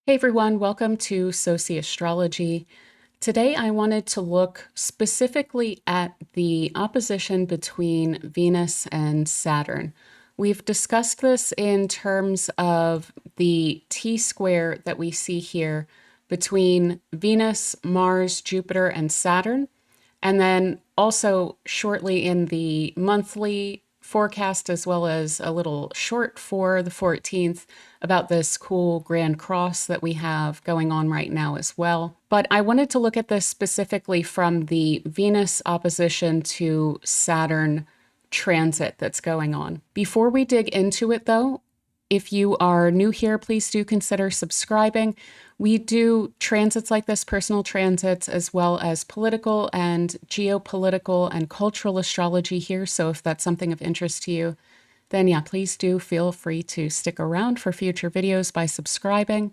Hey everyone, welcome to Sociastrology. Today I wanted to look specifically at the opposition between Venus and Saturn. We've discussed this in terms of the T-square that we see here between Venus, Mars, Jupiter, and Saturn, and then also shortly in the monthly forecast, as well as a little short for the 14th about this cool grand cross that we have going on right now as well. But I wanted to look at this specifically from the Venus opposition to Saturn transit that's going on. Before we dig into it though, if you are new here, please do consider subscribing. We do transits like this, personal transits, as well as political and geopolitical and cultural astrology here. So if that's something of interest to you, then yeah, please do feel free to stick around for future videos by subscribing.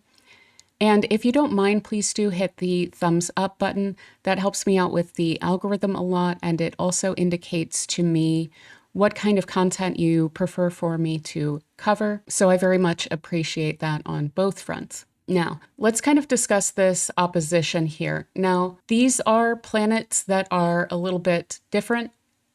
And if you don't mind, please do hit the thumbs up button. That helps me out with the algorithm a lot, and it also indicates to me what kind of content you prefer for me to cover. So I very much appreciate that on both fronts. Now, let's kind of discuss this opposition here. Now, these are planets that are a little bit different.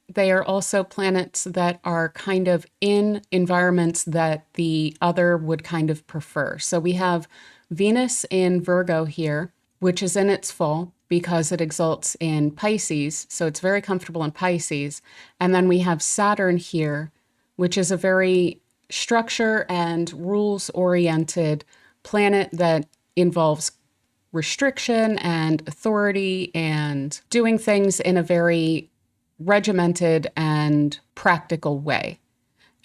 They are also planets that are kind of in environments that the other would kind of prefer. So we have Venus in Virgo here, which is in its full because it exalts in Pisces. So it's very comfortable in Pisces. And then we have Saturn here, which is a very structure and rules-oriented planet that involves restriction and authority and doing things in a very regimented and practical way.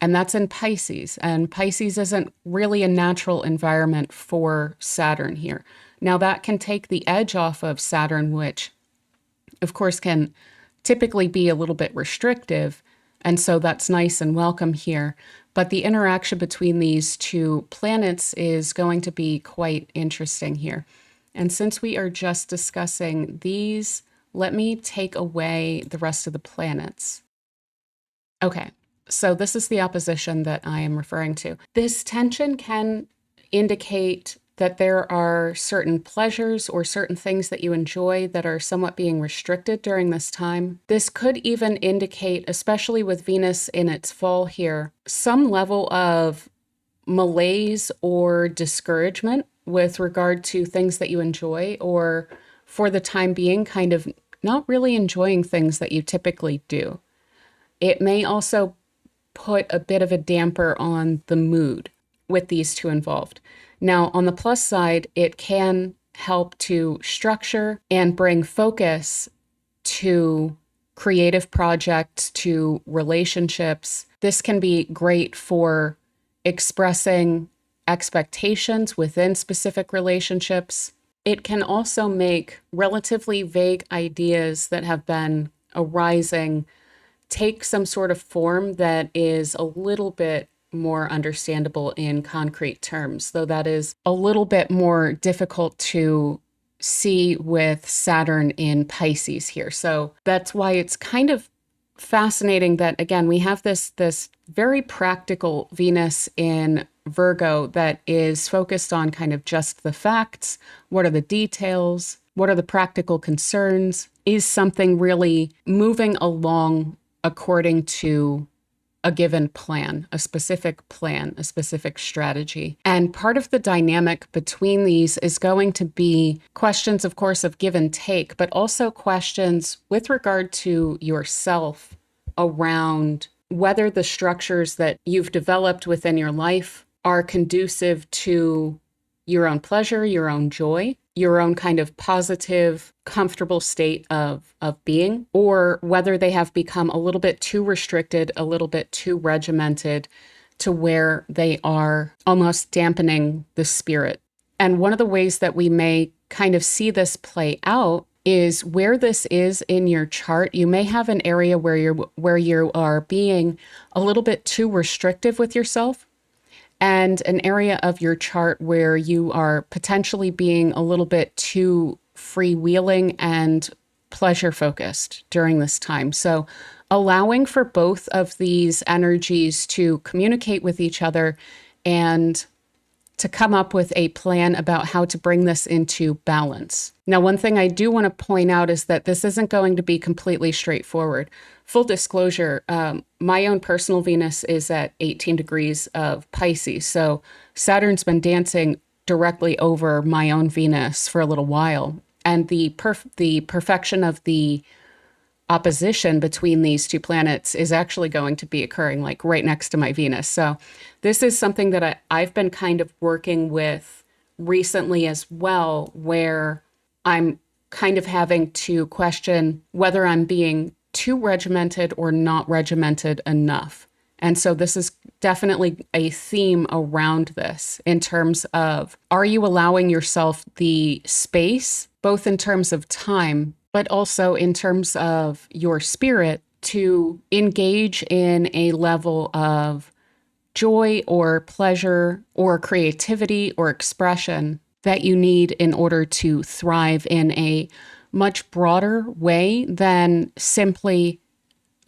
And that's in Pisces. And Pisces isn't really a natural environment for Saturn here. Now that can take the edge off of Saturn, which of course can typically be a little bit restrictive. And so that's nice and welcome here. But the interaction between these two planets is going to be quite interesting here. And since we are just discussing these, let me take away the rest of the planets. Okay, so this is the opposition that I am referring to. This tension can indicate that there are certain pleasures or certain things that you enjoy that are somewhat being restricted during this time. This could even indicate, especially with Venus in its fall here, some level of malaise or discouragement with regard to things that you enjoy, or for the time being kind of not really enjoying things that you typically do. It may also put a bit of a damper on the mood with these two involved. Now, on the plus side, it can help to structure and bring focus to creative projects, to relationships. This can be great for expressing expectations within specific relationships. It can also make relatively vague ideas that have been arising take some sort of form that is a little bit more understandable in concrete terms, though that is a little bit more difficult to see with Saturn in Pisces here. So that's why it's kind of fascinating that, again, we have this very practical Venus in Virgo that is focused on kind of just the facts. What are the details? What are the practical concerns? Is something really moving along according to a given plan, a specific strategy? And part of the dynamic between these is going to be questions, of course, of give and take, but also questions with regard to yourself around whether the structures that you've developed within your life are conducive to your own pleasure, your own joy, your own kind of positive, comfortable state of being, or whether they have become a little bit too restricted, a little bit too regimented to where they are almost dampening the spirit. And one of the ways that we may kind of see this play out is where this is in your chart. You may have an area where you are being a little bit too restrictive with yourself, and an area of your chart where you are potentially being a little bit too freewheeling and pleasure focused during this time. So allowing for both of these energies to communicate with each other and to come up with a plan about how to bring this into balance. Now, one thing I do want to point out is that this isn't going to be completely straightforward. Full disclosure, my own personal Venus is at 18 degrees of Pisces. So Saturn's been dancing directly over my own Venus for a little while. And the perfection of the opposition between these two planets is actually going to be occurring like right next to my Venus. So this is something that I've been kind of working with recently as well, where I'm kind of having to question whether I'm being too regimented or not regimented enough. And so this is definitely a theme around this in terms of, are you allowing yourself the space, both in terms of time, but also in terms of your spirit, to engage in a level of joy or pleasure or creativity or expression that you need in order to thrive in a much broader way than simply,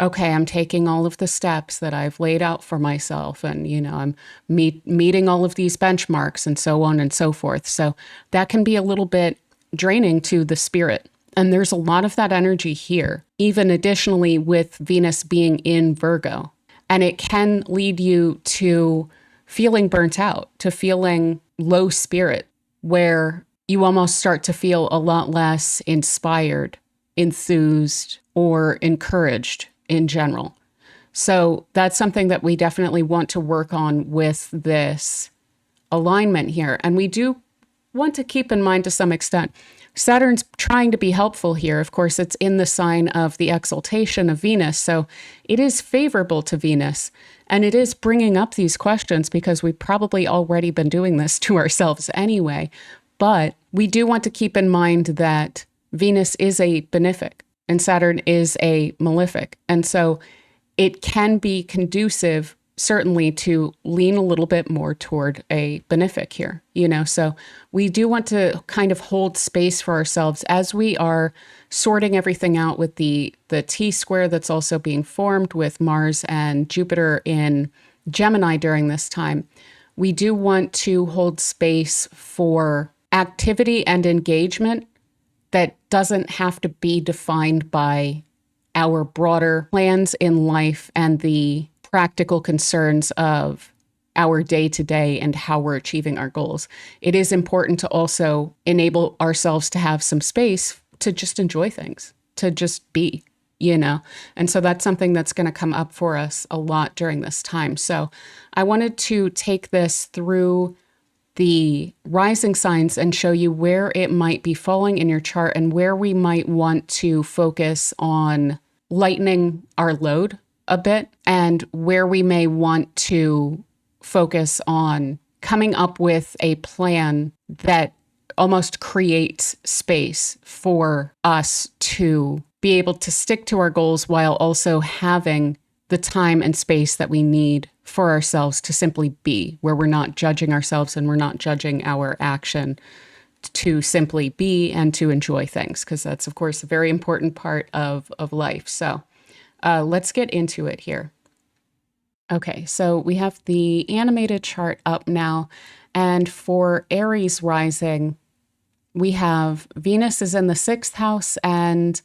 okay, I'm taking all of the steps that I've laid out for myself, and, I'm meeting all of these benchmarks and so on and so forth. So that can be a little bit draining to the spirit. And there's a lot of that energy here, even additionally with Venus being in Virgo. And it can lead you to feeling burnt out, to feeling low spirit, where you almost start to feel a lot less inspired, enthused, or encouraged in general. So that's something that we definitely want to work on with this alignment here. And we do want to keep in mind to some extent, Saturn's trying to be helpful here. Of course, it's in the sign of the exaltation of Venus, so it is favorable to Venus, and it is bringing up these questions because we've probably already been doing this to ourselves anyway. But we do want to keep in mind that Venus is a benefic and Saturn is a malefic. And so it can be conducive, certainly, to lean a little bit more toward a benefic here, so we do want to kind of hold space for ourselves as we are sorting everything out with the T-square that's also being formed with Mars and Jupiter in Gemini during this time. We do want to hold space for activity and engagement that doesn't have to be defined by our broader plans in life and the practical concerns of our day-to-day and how we're achieving our goals. It is important to also enable ourselves to have some space to just enjoy things, to just be, And so that's something that's going to come up for us a lot during this time. So I wanted to take this through the rising signs and show you where it might be falling in your chart and where we might want to focus on lightening our load a bit, and where we may want to focus on coming up with a plan that almost creates space for us to be able to stick to our goals while also having the time and space that we need for ourselves to simply be, where we're not judging ourselves and we're not judging our action, to simply be and to enjoy things, because that's, of course, a very important part of life. So let's get into it here. Okay, so we have the animated chart up now. And for Aries Rising, we have Venus is in the 6th house and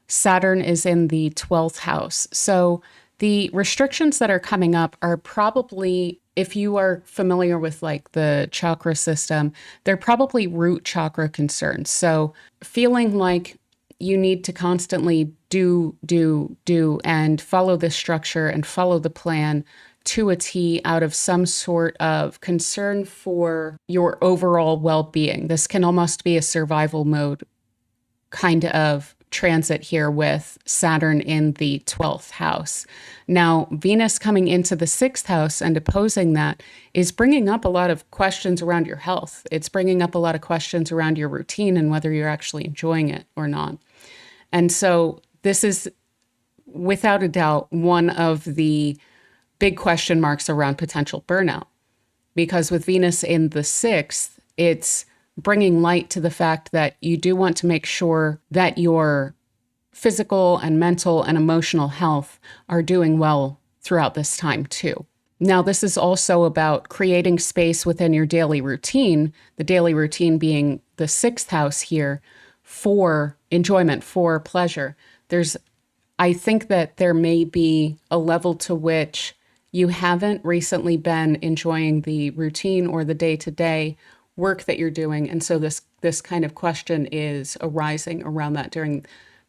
Saturn is in the 12th house. So the restrictions that are coming up are probably, if you are familiar with like the chakra system, they're probably root chakra concerns. So feeling like you need to constantly do, and follow the structure and follow the plan to a T out of some sort of concern for your overall well-being. This can almost be a survival mode kind of transit here with Saturn in the 12th house. Now, Venus coming into the 6th house and opposing that is bringing up a lot of questions around your health. It's bringing up a lot of questions around your routine and whether you're actually enjoying it or not. And so this is, without a doubt, one of the big question marks around potential burnout. Because with Venus in the 6th, it's bringing light to the fact that you do want to make sure that your physical and mental and emotional health are doing well throughout this time too. Now, this is also about creating space within your daily routine, the daily routine being the sixth house here, for enjoyment, for pleasure. I think that there may be a level to which you haven't recently been enjoying the routine or the day-to-day work that you're doing. And so this kind of question is arising around that during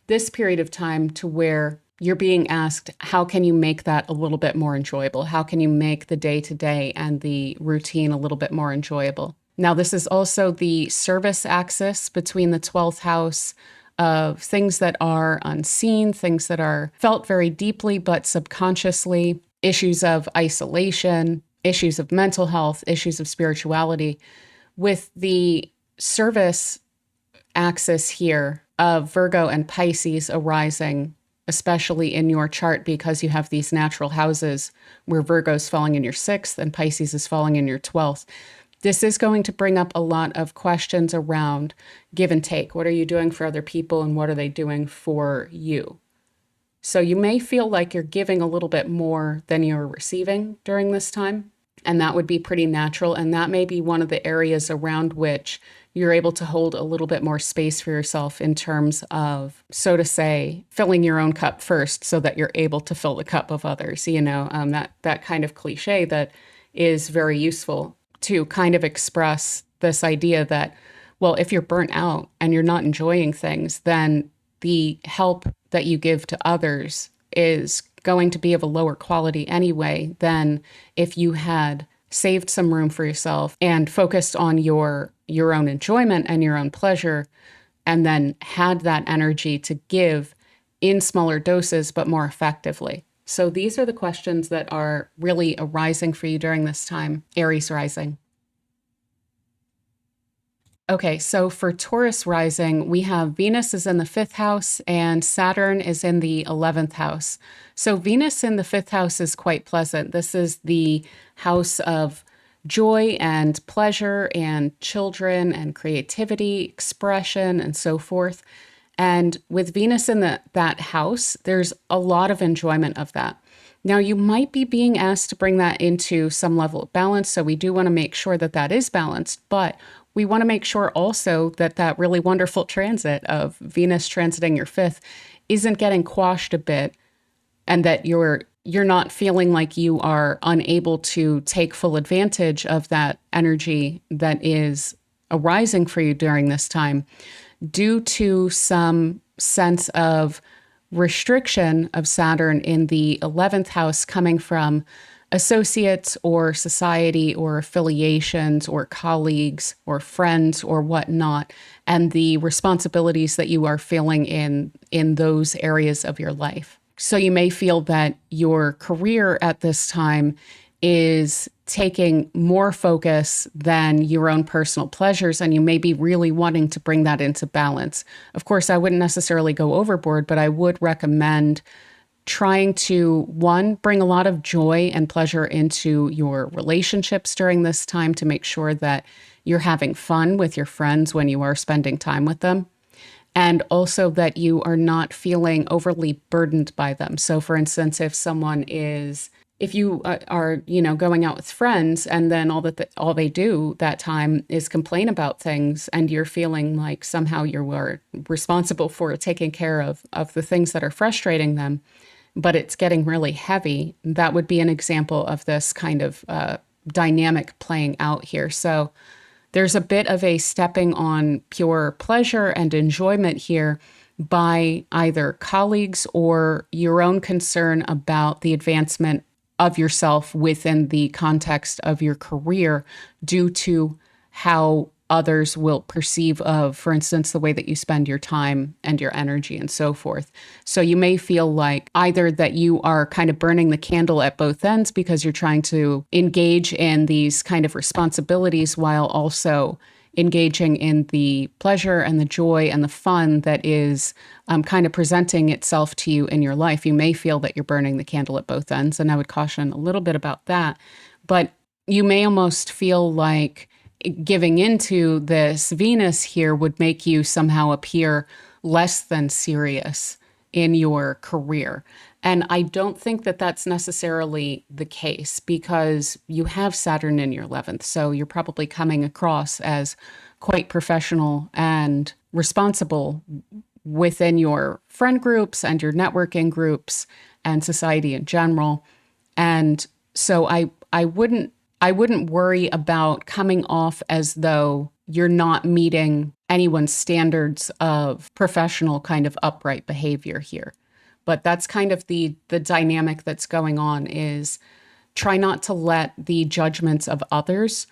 this period of time, to where you're being asked, how can you make that a little bit more enjoyable? How can you make the day-to-day and the routine a little bit more enjoyable? Now, this is also the service axis between the 12th house of things that are unseen, things that are felt very deeply but subconsciously, issues of isolation, issues of mental health, issues of spirituality. With the service axis here of Virgo and Pisces arising, especially in your chart, because you have these natural houses where Virgo's falling in your 6th and Pisces is falling in your 12th. This is going to bring up a lot of questions around give and take. What are you doing for other people and what are they doing for you? So you may feel like you're giving a little bit more than you're receiving during this time, and that would be pretty natural. And that may be one of the areas around which you're able to hold a little bit more space for yourself in terms of, so to say, filling your own cup first so that you're able to fill the cup of others. That kind of cliche that is very useful to kind of express this idea that, well, if you're burnt out and you're not enjoying things, then the help that you give to others is going to be of a lower quality anyway than if you had saved some room for yourself and focused on your own enjoyment and your own pleasure, and then had that energy to give in smaller doses but more effectively. So these are the questions that are really arising for you during this time, Aries Rising. Okay, so for Taurus Rising, we have Venus is in the 5th house and Saturn is in the 11th house. So Venus in the 5th house is quite pleasant. This is the house of joy and pleasure and children and creativity, expression, and so forth. And with Venus in that house, there's a lot of enjoyment of that. Now, you might be being asked to bring that into some level of balance, so we do want to make sure that that is balanced, but we want to make sure also that that really wonderful transit of Venus transiting your 5th isn't getting quashed a bit, and that you're not feeling like you are unable to take full advantage of that energy that is arising for you during this time, due to some sense of restriction of Saturn in the 11th house coming from associates or society or affiliations or colleagues or friends or whatnot, and the responsibilities that you are feeling in those areas of your life. So you may feel that your career at this time is taking more focus than your own personal pleasures, and you may be really wanting to bring that into balance. Of course, I wouldn't necessarily go overboard, but I would recommend trying to, one, bring a lot of joy and pleasure into your relationships during this time to make sure that you're having fun with your friends when you are spending time with them. And also that you are not feeling overly burdened by them. So for instance, if you are, going out with friends and then all they do that time is complain about things, and you're feeling like somehow you are responsible for taking care of the things that are frustrating them, but it's getting really heavy, that would be an example of this kind of dynamic playing out here. So there's a bit of a stepping on pure pleasure and enjoyment here by either colleagues or your own concern about the advancement of yourself within the context of your career, due to how others will perceive of, for instance, the way that you spend your time and your energy and so forth. So you may feel like either that you are kind of burning the candle at both ends because you're trying to engage in these kind of responsibilities while also engaging in the pleasure and the joy and the fun that is kind of presenting itself to you in your life. You may feel that you're burning the candle at both ends, and I would caution a little bit about that. But you may almost feel like giving into this Venus here would make you somehow appear less than serious in your career. And I don't think that that's necessarily the case because you have Saturn in your 11th. So you're probably coming across as quite professional and responsible within your friend groups and your networking groups and society in general. And so I wouldn't worry about coming off as though you're not meeting anyone's standards of professional kind of upright behavior here. But that's kind of the dynamic that's going on is try not to let the judgments of others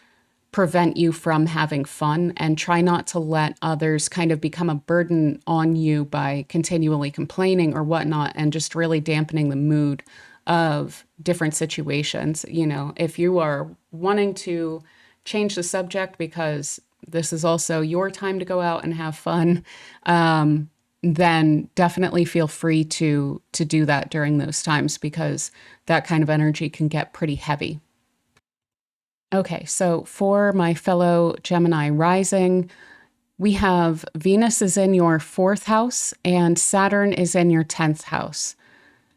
prevent you from having fun, and try not to let others kind of become a burden on you by continually complaining or whatnot and just really dampening the mood of different situations. You know, if you are wanting to change the subject because this is also your time to go out and have fun, then definitely feel free to do that during those times because that kind of energy can get pretty heavy. Okay, so for my fellow Gemini rising, we have Venus is in your fourth house and Saturn is in your 10th house.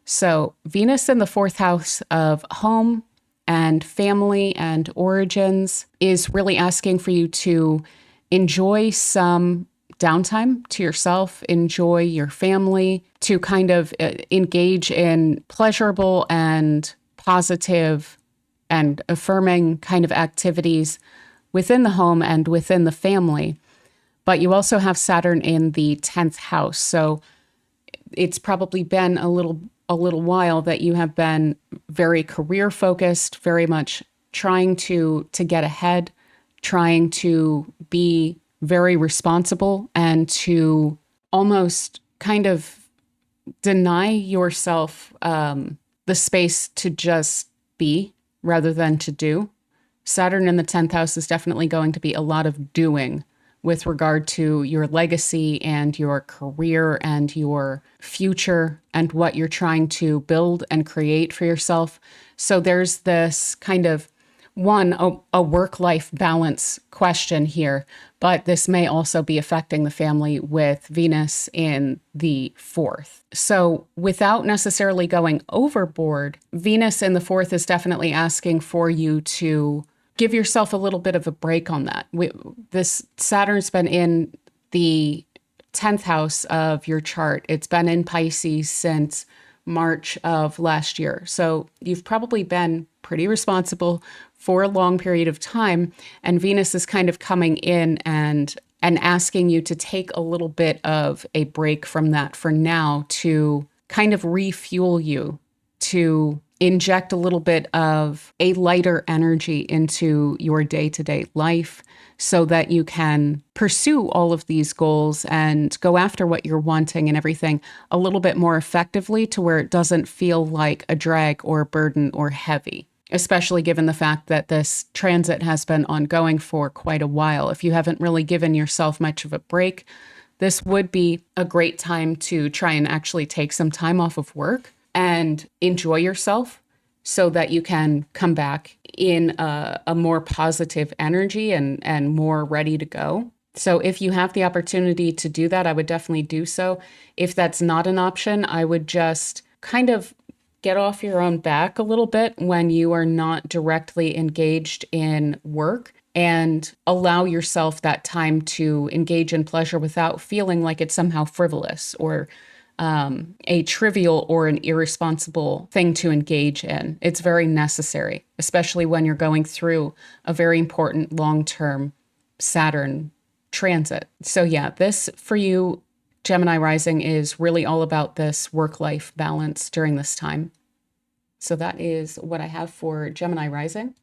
So Venus in the fourth house of home and family and origins is really asking for you to enjoy some downtime to yourself, enjoy your family, to kind of engage in pleasurable and positive and affirming kind of activities within the home and within the family. But you also have Saturn in the 10th house. So it's probably been a little while that you have been very career focused, very much trying to get ahead, trying to be very responsible and to almost kind of deny yourself the space to just be rather than to do. Saturn in the 10th house is definitely going to be a lot of doing with regard to your legacy and your career and your future and what you're trying to build and create for yourself. So there's this kind of a work-life balance question here, but this may also be affecting the family with Venus in the fourth. So without necessarily going overboard, Venus in the fourth is definitely asking for you to give yourself a little bit of a break on that. This Saturn's been in the 10th house of your chart. It's been in Pisces since March of last year. So you've probably been pretty responsible for a long period of time. And Venus is kind of coming in and asking you to take a little bit of a break from that for now to kind of refuel you, to inject a little bit of a lighter energy into your day-to-day life so that you can pursue all of these goals and go after what you're wanting and everything a little bit more effectively to where it doesn't feel like a drag or a burden or heavy, especially given the fact that this transit has been ongoing for quite a while. If you haven't really given yourself much of a break, this would be a great time to try and actually take some time off of work and enjoy yourself so that you can come back in a more positive energy and more ready to go. So if you have the opportunity to do that, I would definitely do so. If that's not an option, I would just kind of get off your own back a little bit when you are not directly engaged in work and allow yourself that time to engage in pleasure without feeling like it's somehow frivolous or a trivial or an irresponsible thing to engage in. It's very necessary, especially when you're going through a very important long-term Saturn transit. So yeah, this for you, Gemini Rising, is really all about this work-life balance during this time. So that is what I have for Gemini Rising.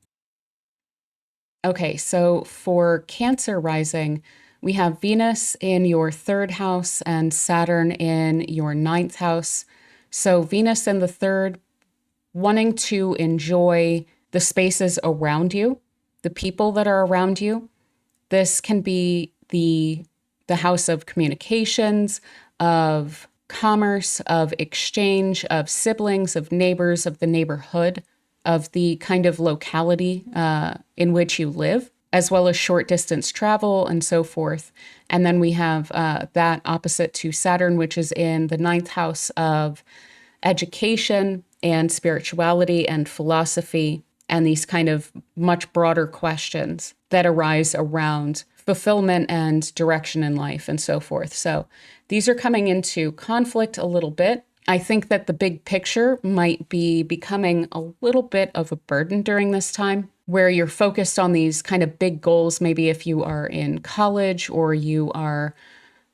Okay, so for Cancer Rising, we have Venus in your third house and Saturn in your ninth house. So Venus in the third, wanting to enjoy the spaces around you, the people that are around you. This can be the house of communications, of commerce, of exchange, of siblings, of neighbors, of the neighborhood, of the kind of locality in which you live. as well as short distance travel and so forth. And then we have that opposite to Saturn, which is in the ninth house of education and spirituality and philosophy, and these kind of much broader questions that arise around fulfillment and direction in life and so forth. So these are coming into conflict a little bit. I think that the big picture might be becoming a little bit of a burden during this time, where you're focused on these kind of big goals. Maybe if you are in college or you are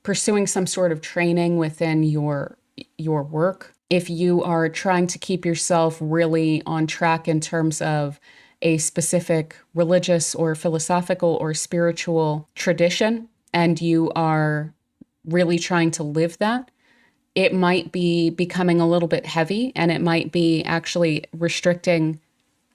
pursuing some sort of training within your work. If you are trying to keep yourself really on track in terms of a specific religious or philosophical or spiritual tradition, and you are really trying to live that, it might be becoming a little bit heavy, and it might be actually restricting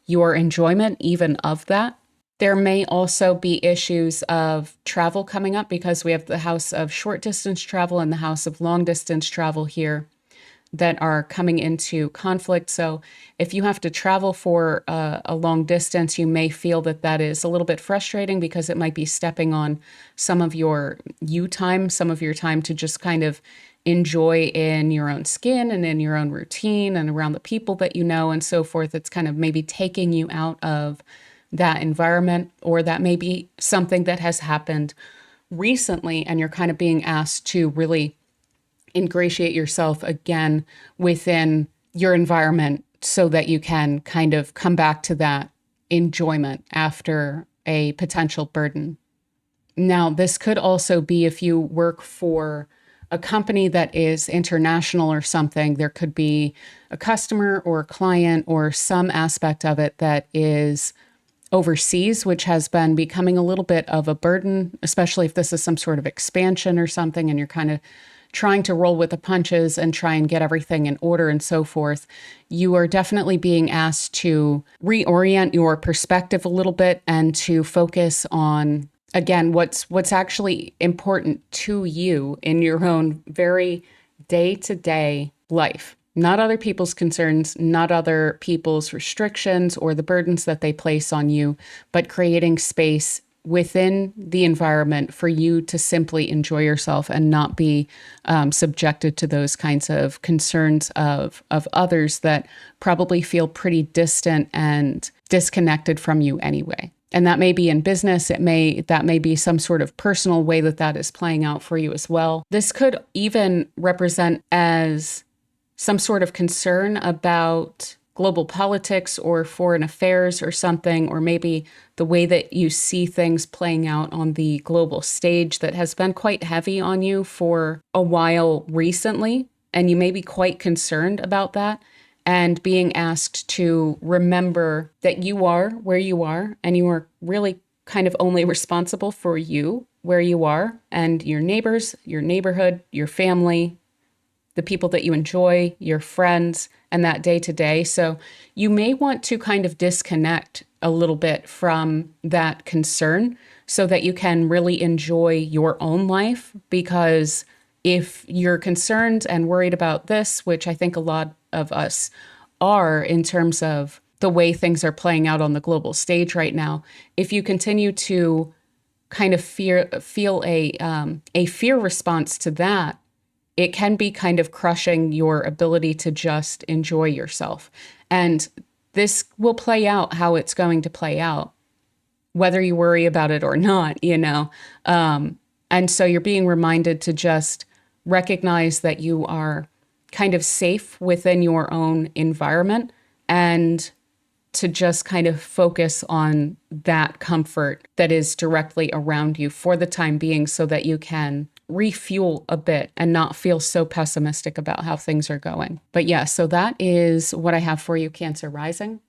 your enjoyment even of that. There may also be issues of travel coming up, because we have the house of short distance travel and the house of long distance travel here that are coming into conflict. So if you have to travel for a long distance, you may feel that that is a little bit frustrating, because it might be stepping on some of your you time, some of your time to just kind of enjoy in your own skin and in your own routine and around the people that you know and so forth. It's kind of maybe taking you out of that environment, or that may be something that has happened recently and you're kind of being asked to really ingratiate yourself again within your environment so that you can kind of come back to that enjoyment after a potential burden. Now, this could also be if you work for a company that is international or something. There could be a customer or a client or some aspect of it that is overseas, which has been becoming a little bit of a burden, especially if this is some sort of expansion or something, and you're kind of trying to roll with the punches and try and get everything in order and so forth. You are definitely being asked to reorient your perspective a little bit and to focus on, again, what's actually important to you in your own very day-to-day life. Not other people's concerns, not other people's restrictions or the burdens that they place on you, but creating space within the environment for you to simply enjoy yourself and not be subjected to those kinds of concerns of others that probably feel pretty distant and disconnected from you anyway. And that may be in business. That may be some sort of personal way that is playing out for you as well. This could even represent as some sort of concern about global politics or foreign affairs or something, or maybe the way that you see things playing out on the global stage that has been quite heavy on you for a while recently. And you may be quite concerned about that, and being asked to remember that you are where you are, and you are really kind of only responsible for you where you are, and your neighbors, your neighborhood, your family, the people that you enjoy, your friends, and that day to day. So you may want to kind of disconnect a little bit from that concern so that you can really enjoy your own life. Because if you're concerned and worried about this, which I think a lot of us are in terms of the way things are playing out on the global stage right now, if you continue to kind of feel a fear response to that, it can be kind of crushing your ability to just enjoy yourself. And this will play out how it's going to play out, whether you worry about it or not, you know. And so you're being reminded to just recognize that you are kind of safe within your own environment, and to just kind of focus on that comfort that is directly around you for the time being, so that you can refuel a bit and not feel so pessimistic about how things are going. But yeah, so that is what I have for you, Cancer Rising.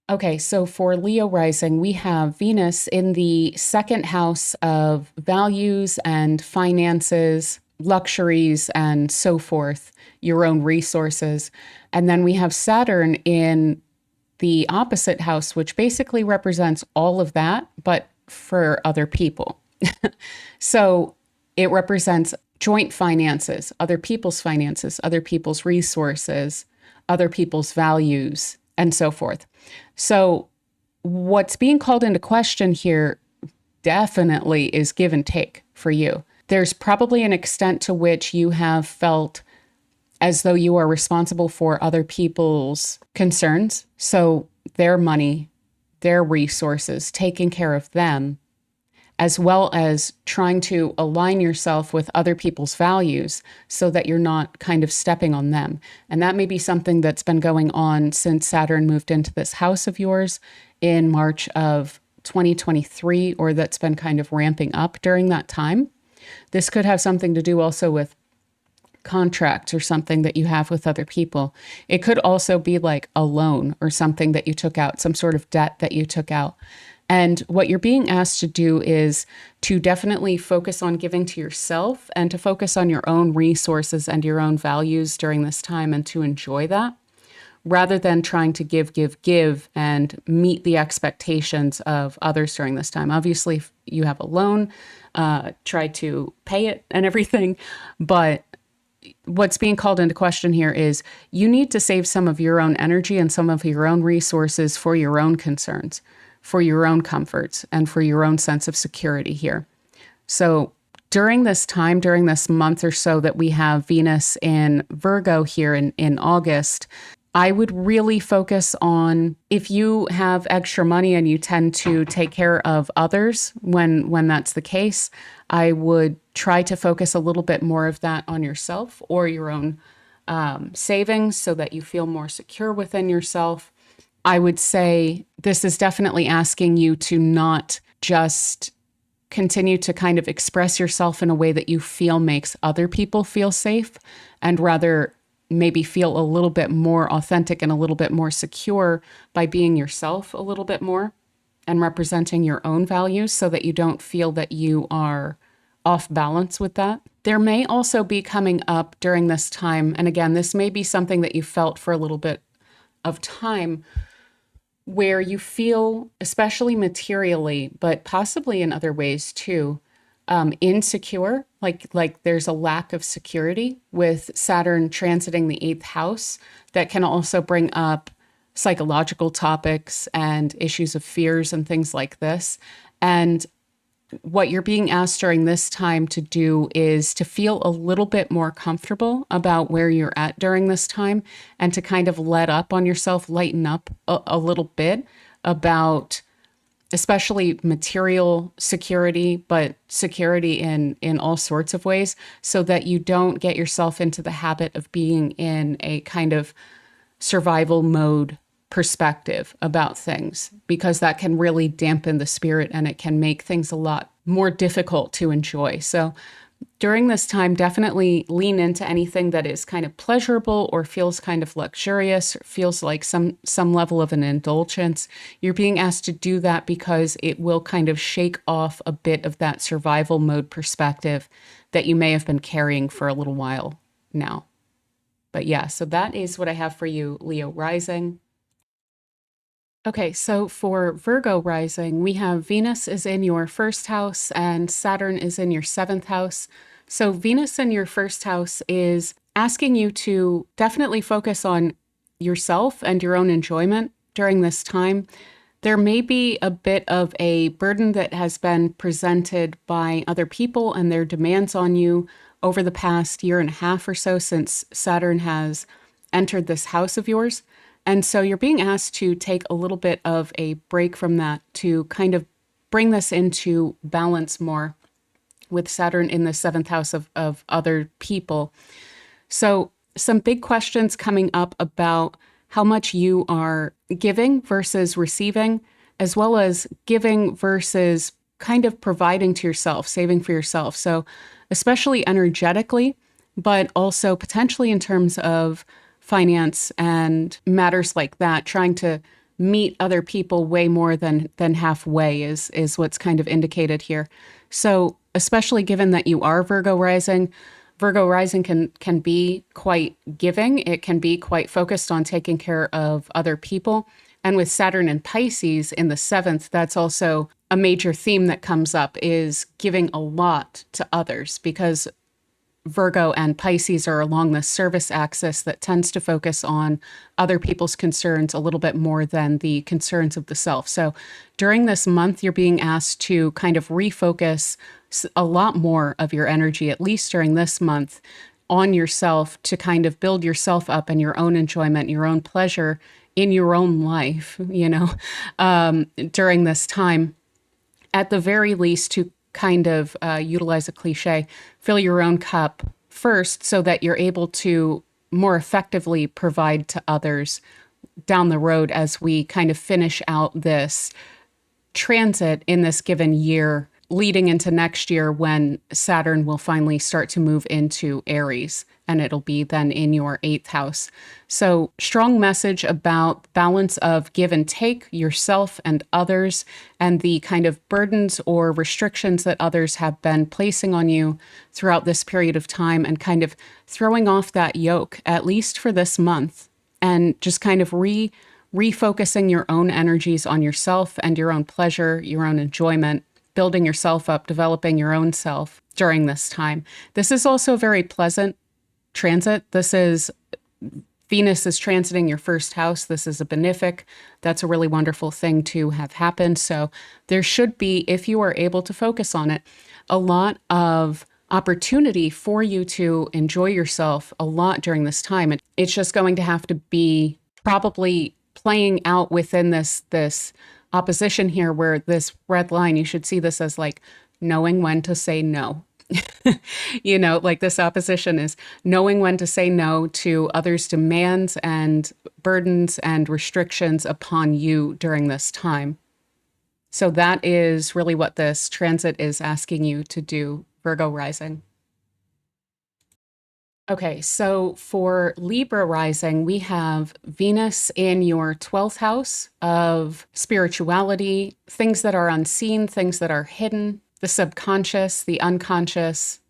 Okay, so for Leo Rising, we have Venus in the second house of values and finances, luxuries, and so forth, your own resources. And then we have Saturn in the opposite house, which basically represents all of that, but for other people. So it represents joint finances, other people's resources, other people's values, and so forth. So what's being called into question here definitely is give and take for you. There's probably an extent to which you have felt as though you are responsible for other people's concerns. So their money, their resources, taking care of them, as well as trying to align yourself with other people's values so that you're not kind of stepping on them. And that may be something that's been going on since Saturn moved into this house of yours in March of 2023, or that's been kind of ramping up during that time. This could have something to do also with contracts or something that you have with other people. It could also be like a loan or something that you took out, some sort of debt that you took out. And what you're being asked to do is to definitely focus on giving to yourself and to focus on your own resources and your own values during this time and to enjoy that rather than trying to give and meet the expectations of others during this time. Obviously, if you have a loan, try to pay it and everything. But what's being called into question here is you need to save some of your own energy and some of your own resources for your own concerns, for your own comforts, and for your own sense of security here. So during this time, during this month or so that we have Venus in Virgo here in August, I would really focus on if you have extra money and you tend to take care of others when that's the case, I would try to focus a little bit more of that on yourself or your own savings so that you feel more secure within yourself. I would say this is definitely asking you to not just continue to kind of express yourself in a way that you feel makes other people feel safe, and rather maybe feel a little bit more authentic and a little bit more secure by being yourself a little bit more and representing your own values so that you don't feel that you are off balance with that. There may also be coming up during this time, and again, this may be something that you felt for a little bit of time, where you feel, especially materially, but possibly in other ways too, insecure, like there's a lack of security with Saturn transiting the 8th house that can also bring up psychological topics and issues of fears and things like this. And what you're being asked during this time to do is to feel a little bit more comfortable about where you're at during this time and to kind of let up on yourself, lighten up a little bit about especially material security, but security in all sorts of ways so that you don't get yourself into the habit of being in a kind of survival mode perspective about things, because that can really dampen the spirit and it can make things a lot more difficult to enjoy. So during this time, definitely lean into anything that is kind of pleasurable or feels kind of luxurious, or feels like some level of an indulgence. You're being asked to do that because it will kind of shake off a bit of that survival mode perspective that you may have been carrying for a little while now. But yeah, so that is what I have for you, Leo Rising. Okay, so for Virgo Rising, we have Venus is in your first house and Saturn is in your seventh house. So Venus in your first house is asking you to definitely focus on yourself and your own enjoyment during this time. There may be a bit of a burden that has been presented by other people and their demands on you over the past year and a half or so since Saturn has entered this house of yours. And so you're being asked to take a little bit of a break from that to kind of bring this into balance more with Saturn in the seventh house of other people. So some big questions coming up about how much you are giving versus receiving, as well as giving versus kind of providing to yourself, saving for yourself. So especially energetically, but also potentially in terms of finance and matters like that, trying to meet other people way more than halfway is what's kind of indicated here. So especially given that you are Virgo Rising can be quite giving. It can be quite focused on taking care of other people. And with Saturn and Pisces in the seventh, that's also a major theme that comes up, is giving a lot to others, because Virgo and Pisces are along the service axis that tends to focus on other people's concerns a little bit more than the concerns of the self. So during this month, you're being asked to kind of refocus a lot more of your energy, at least during this month, on yourself to kind of build yourself up and your own enjoyment, your own pleasure in your own life, during this time. At the very least, to kind of utilize a cliche, fill your own cup first so that you're able to more effectively provide to others down the road as we kind of finish out this transit in this given year, leading into next year when Saturn will finally start to move into Aries, and it'll be then in your 8th house. So strong message about balance of give and take, yourself and others, and the kind of burdens or restrictions that others have been placing on you throughout this period of time, and kind of throwing off that yoke, at least for this month, and just kind of refocusing your own energies on yourself and your own pleasure, your own enjoyment, building yourself up, developing your own self during this time. This is also a very pleasant transit. Venus is transiting your 1st house. This is a benefic. That's a really wonderful thing to have happen. So there should be, if you are able to focus on it, a lot of opportunity for you to enjoy yourself a lot during this time. It's just going to have to be probably playing out within this opposition here, where this red line, you should see this as like knowing when to say no. Like this opposition is knowing when to say no to others' demands and burdens and restrictions upon you during this time. So that is really what this transit is asking you to do, Virgo Rising. Okay, so for Libra Rising, we have Venus in your 12th house of spirituality, things that are unseen, things that are hidden, the subconscious, the unconscious,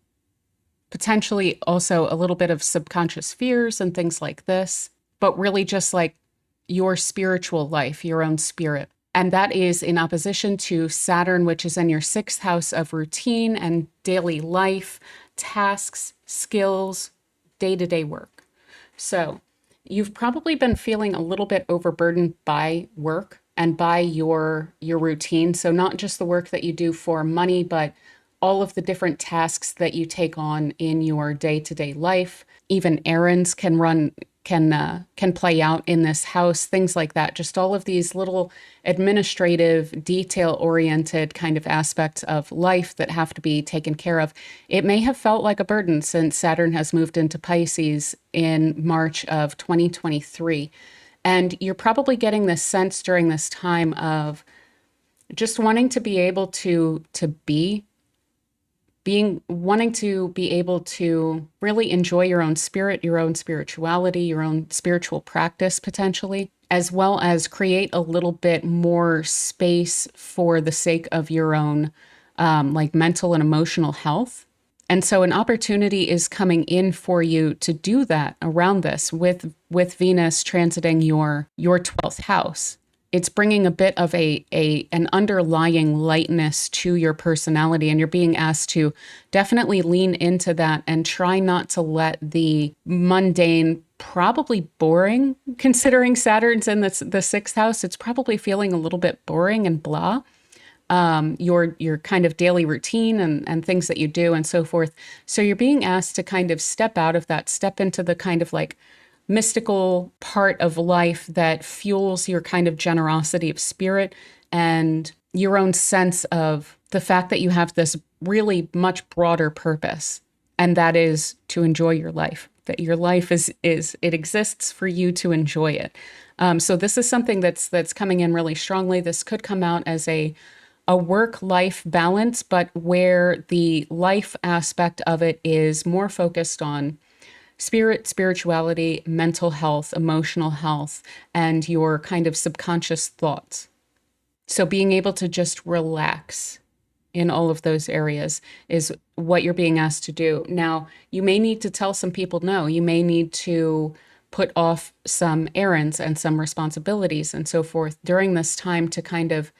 potentially also a little bit of subconscious fears and things like this, but really just like your spiritual life, your own spirit. And that is in opposition to Saturn, which is in your 6th house of routine and daily life, tasks, skills, day-to-day work. So you've probably been feeling a little bit overburdened by work and by your routine. So not just the work that you do for money, but all of the different tasks that you take on in your day-to-day life. Even errands can play out in this house, things like that. Just all of these little administrative, detail-oriented kind of aspects of life that have to be taken care of. It may have felt like a burden since Saturn has moved into Pisces in March of 2023. And you're probably getting this sense during this time of just wanting to be able to wanting to be able to really enjoy your own spirit, your own spirituality, your own spiritual practice potentially, as well as create a little bit more space for the sake of your own like mental and emotional health. And so an opportunity is coming in for you to do that around this with Venus transiting your 12th house. It's bringing a bit of an underlying lightness to your personality, and you're being asked to definitely lean into that and try not to let the mundane, probably boring, considering Saturn's in the 6th house, it's probably feeling a little bit boring and blah. Your kind of daily routine and things that you do and so forth. So you're being asked to kind of step out of that, step into the kind of like mystical part of life that fuels your kind of generosity of spirit and your own sense of the fact that you have this really much broader purpose, and that is to enjoy your life, that your life is it exists for you to enjoy it. So this is something that's coming in really strongly. This could come out as a work-life balance, but where the life aspect of it is more focused on spirituality, mental health, emotional health, and your kind of subconscious thoughts. So being able to just relax in all of those areas is what you're being asked to do. Now, you may need to tell some people no. You may need to put off some errands and some responsibilities and so forth during this time to kind of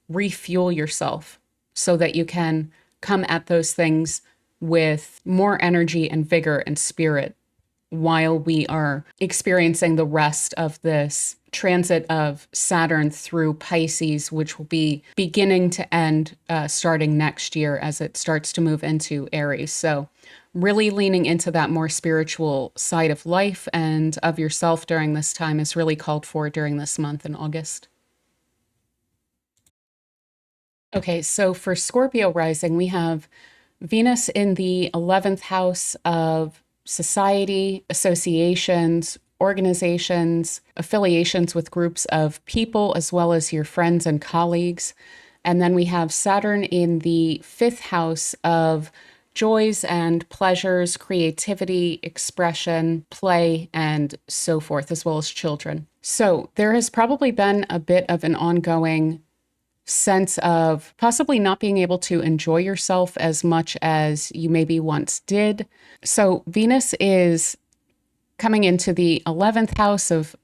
refuel yourself so that you can come at those things with more energy and vigor and spirit while we are experiencing the rest of this transit of Saturn through Pisces, which will be beginning to end starting next year as it starts to move into Aries. So really leaning into that more spiritual side of life and of yourself during this time is really called for during this month in August. Okay, so for Scorpio rising, we have Venus in the 11th house of society, associations, organizations, affiliations with groups of people, as well as your friends and colleagues. And then we have Saturn in the 5th house of joys and pleasures, creativity, expression, play, and so forth, as well as children. So there has probably been a bit of an ongoing sense of possibly not being able to enjoy yourself as much as you maybe once did. So Venus is coming into the 11th house of,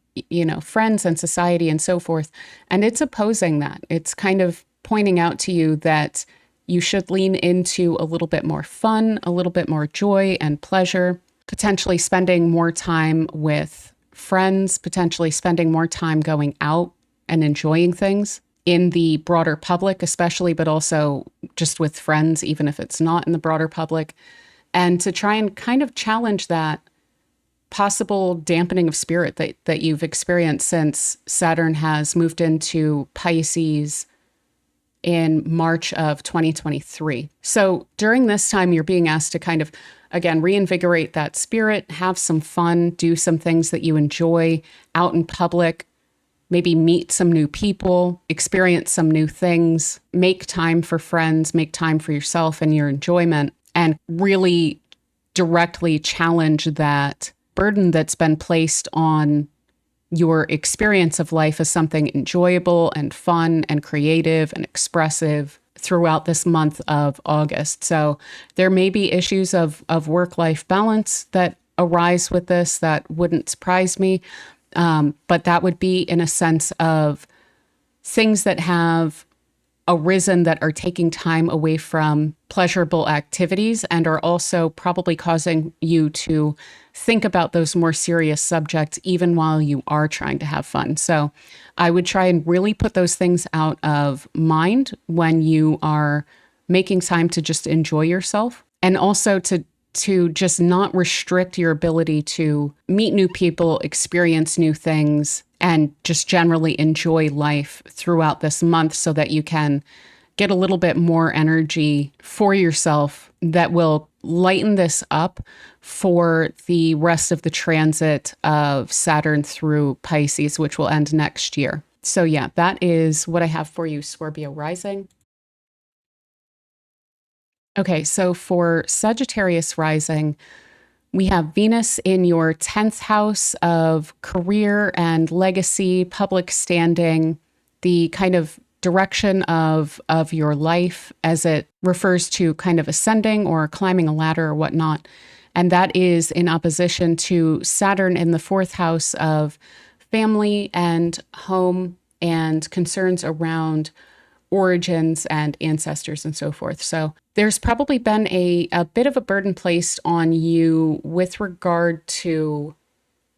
friends and society and so forth. And it's opposing that. It's kind of pointing out to you that you should lean into a little bit more fun, a little bit more joy and pleasure, potentially spending more time with friends, potentially spending more time going out and enjoying things in the broader public, especially, but also just with friends, even if it's not in the broader public, and to try and kind of challenge that possible dampening of spirit that you've experienced since Saturn has moved into Pisces in March of 2023. So during this time, you're being asked to kind of, again, reinvigorate that spirit, have some fun, do some things that you enjoy out in public, maybe meet some new people, experience some new things, make time for friends, make time for yourself and your enjoyment, and really directly challenge that burden that's been placed on your experience of life as something enjoyable and fun and creative and expressive throughout this month of August. So there may be issues of work-life balance that arise with this that wouldn't surprise me. But that would be in a sense of things that have arisen that are taking time away from pleasurable activities and are also probably causing you to think about those more serious subjects even while you are trying to have fun. So I would try and really put those things out of mind when you are making time to just enjoy yourself, and also to just not restrict your ability to meet new people, experience new things, and just generally enjoy life throughout this month so that you can get a little bit more energy for yourself that will lighten this up for the rest of the transit of Saturn through Pisces, which will end next year. So yeah, that is what I have for you, Scorpio Rising. Okay, so for Sagittarius Rising, we have Venus in your 10th house of career and legacy, public standing, the kind of direction of your life as it refers to kind of ascending or climbing a ladder or whatnot. And that is in opposition to Saturn in the 4th house of family and home and concerns around origins and ancestors and so forth. So there's probably been a bit of a burden placed on you with regard to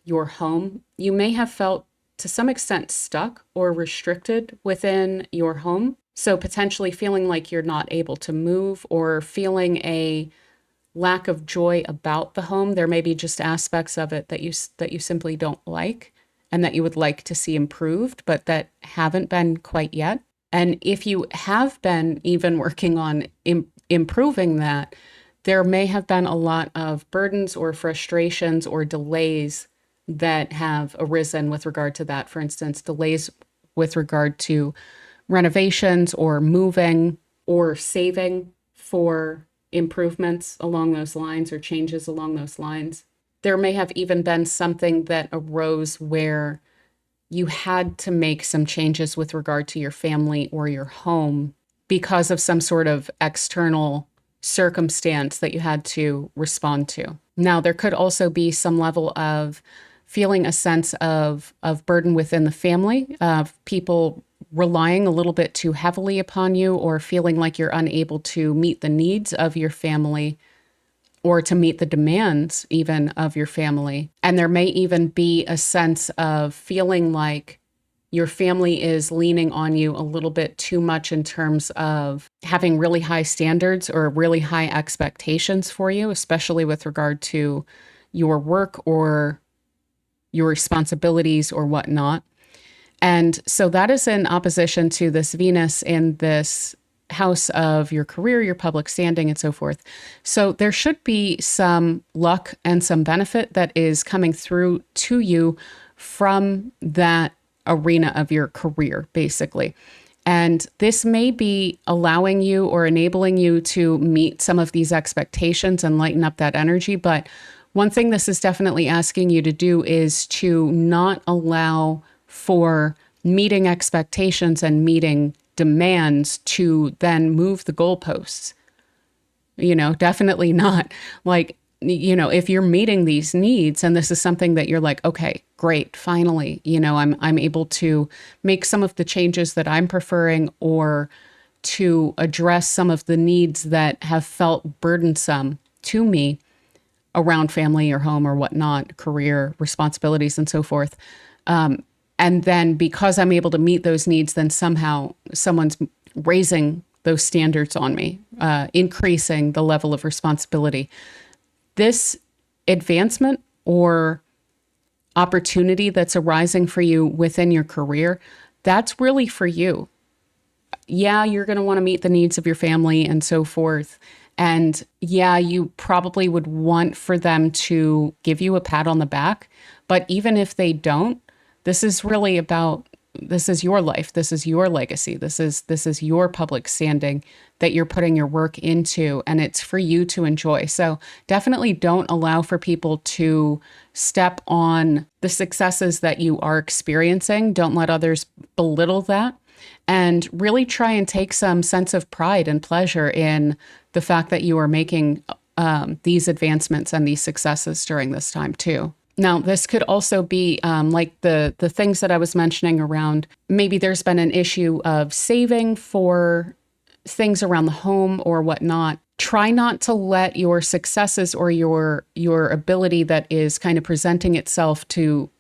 your home. You may have felt to some extent stuck or restricted within your home. So potentially feeling like you're not able to move or feeling a lack of joy about the home. There may be just aspects of it that you simply don't like and that you would like to see improved, but that haven't been quite yet. And if you have been even working on improving that, there may have been a lot of burdens or frustrations or delays that have arisen with regard to that. For instance, delays with regard to renovations or moving or saving for improvements along those lines or changes along those lines. There may have even been something that arose where you had to make some changes with regard to your family or your home because of some sort of external circumstance that you had to respond to. Now, there could also be some level of feeling a sense of burden within the family, of people relying a little bit too heavily upon you or feeling like you're unable to meet the needs of your family or to meet the demands even of your family. And there may even be a sense of feeling like your family is leaning on you a little bit too much in terms of having really high standards or really high expectations for you, especially with regard to your work or your responsibilities or whatnot. And so that is in opposition to this Venus in this house of your career, your public standing, and so forth. So there should be some luck and some benefit that is coming through to you from that arena of your career, basically. And this may be allowing you or enabling you to meet some of these expectations and lighten up that energy. But one thing this is definitely asking you to do is to not allow for meeting expectations and meeting demands to then move the goalposts. Definitely not. Like, if you're meeting these needs and this is something that you're like, okay, great, finally, I'm able to make some of the changes that I'm preferring or to address some of the needs that have felt burdensome to me around family or home or whatnot, career responsibilities and so forth. And then because I'm able to meet those needs, then somehow someone's raising those standards on me, increasing the level of responsibility. This advancement or opportunity that's arising for you within your career, that's really for you. Yeah, you're going to want to meet the needs of your family and so forth. And yeah, you probably would want for them to give you a pat on the back. But even if they don't, this is really about, this is your life. This is your legacy. This is your public standing that you're putting your work into, and it's for you to enjoy. So definitely don't allow for people to step on the successes that you are experiencing. Don't let others belittle that. And really try and take some sense of pride and pleasure in the fact that you are making these advancements and these successes during this time too. Now, this could also be like the things that I was mentioning around maybe there's been an issue of saving for things around the home or whatnot. Try not to let your successes or your ability that is kind of presenting itself to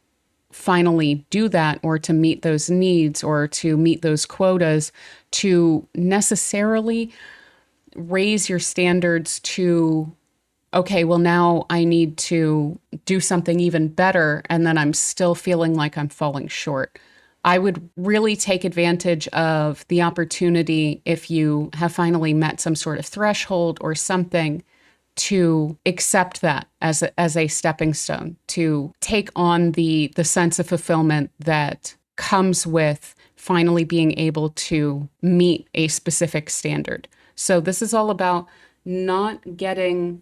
finally do that or to meet those needs or to meet those quotas to necessarily raise your standards to, okay, well, now I need to do something even better, and then I'm still feeling like I'm falling short. I would really take advantage of the opportunity if you have finally met some sort of threshold or something to accept that as a stepping stone, to take on the sense of fulfillment that comes with finally being able to meet a specific standard. So this is all about not getting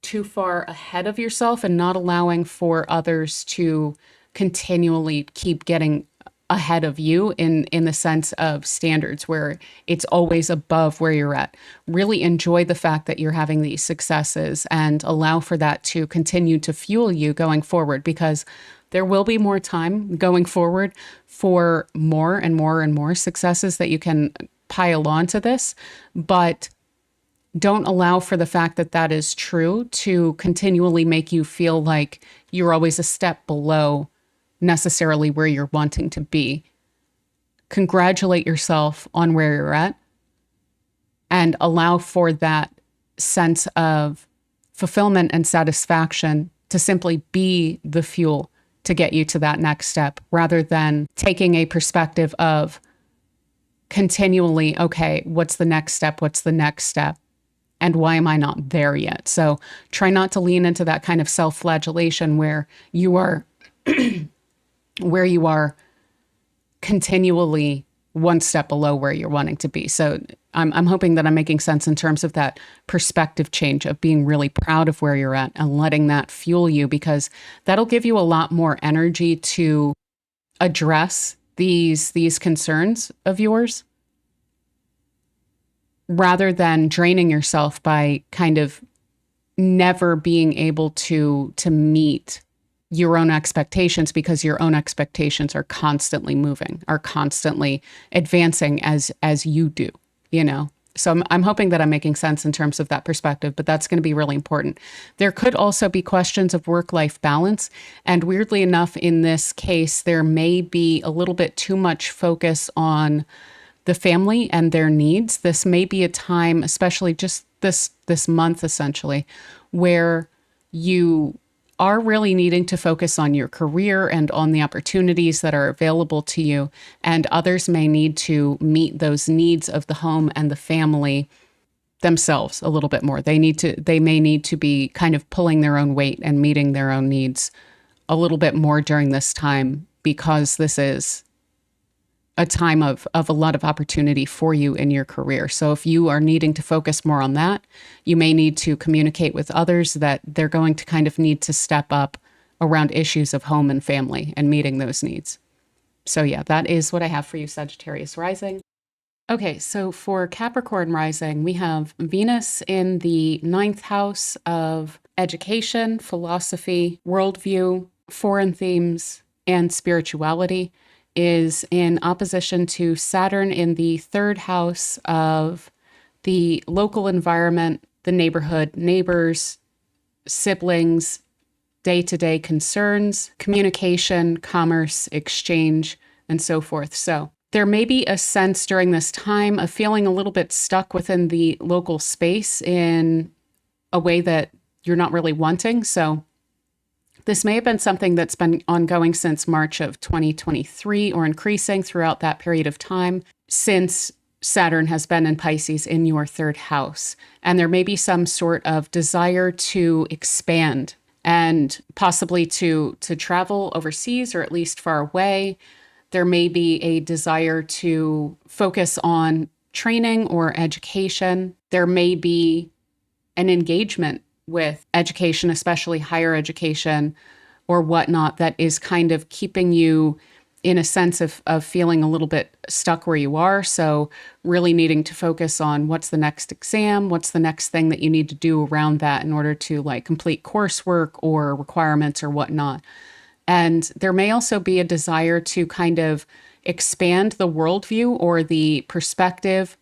too far ahead of yourself and not allowing for others to continually keep getting ahead of you in the sense of standards where it's always above where you're at. Really enjoy the fact that you're having these successes and allow for that to continue to fuel you going forward, because there will be more time going forward for more and more and more successes that you can pile onto this. But don't allow for the fact that that is true to continually make you feel like you're always a step below necessarily where you're wanting to be. Congratulate yourself on where you're at and allow for that sense of fulfillment and satisfaction to simply be the fuel to get you to that next step, rather than taking a perspective of continually, okay, what's the next step? What's the next step? And why am I not there yet? So try not to lean into that kind of self-flagellation where you are continually one step below where you're wanting to be. So I'm hoping that I'm making sense in terms of that perspective change of being really proud of where you're at and letting that fuel you, because that'll give you a lot more energy to address these concerns of yours, rather than draining yourself by kind of never being able to meet your own expectations, because your own expectations are constantly moving, are constantly advancing as you do, you know? So I'm hoping that I'm making sense in terms of that perspective, but that's going to be really important. There could also be questions of work-life balance. And weirdly enough, in this case, there may be a little bit too much focus on the family and their needs. This may be a time, especially just this month essentially, where you are really needing to focus on your career and on the opportunities that are available to you, and others may need to meet those needs of the home and the family themselves a little bit more. They may need to be kind of pulling their own weight and meeting their own needs a little bit more during this time, because this is a time of a lot of opportunity for you in your career. So if you are needing to focus more on that, you may need to communicate with others that they're going to kind of need to step up around issues of home and family and meeting those needs. So yeah, that is what I have for you, Sagittarius Rising. Okay, so for Capricorn Rising, we have Venus in the ninth house of education, philosophy, worldview, foreign themes, and spirituality, is in opposition to Saturn in the third house of the local environment, the neighborhood, neighbors, siblings, day-to-day concerns, communication, commerce, exchange, and so forth. So there may be a sense during this time of feeling a little bit stuck within the local space in a way that you're not really wanting. So this may have been something that's been ongoing since March of 2023 or increasing throughout that period of time, since Saturn has been in Pisces in your third house. And there may be some sort of desire to expand and possibly to travel overseas or at least far away. There may be a desire to focus on training or education. There may be an engagement with education, especially higher education or whatnot, that is kind of keeping you in a sense of feeling a little bit stuck where you are. So really needing to focus on what's the next exam, what's the next thing that you need to do around that in order to like complete coursework or requirements or whatnot. And there may also be a desire to kind of expand the worldview or the perspective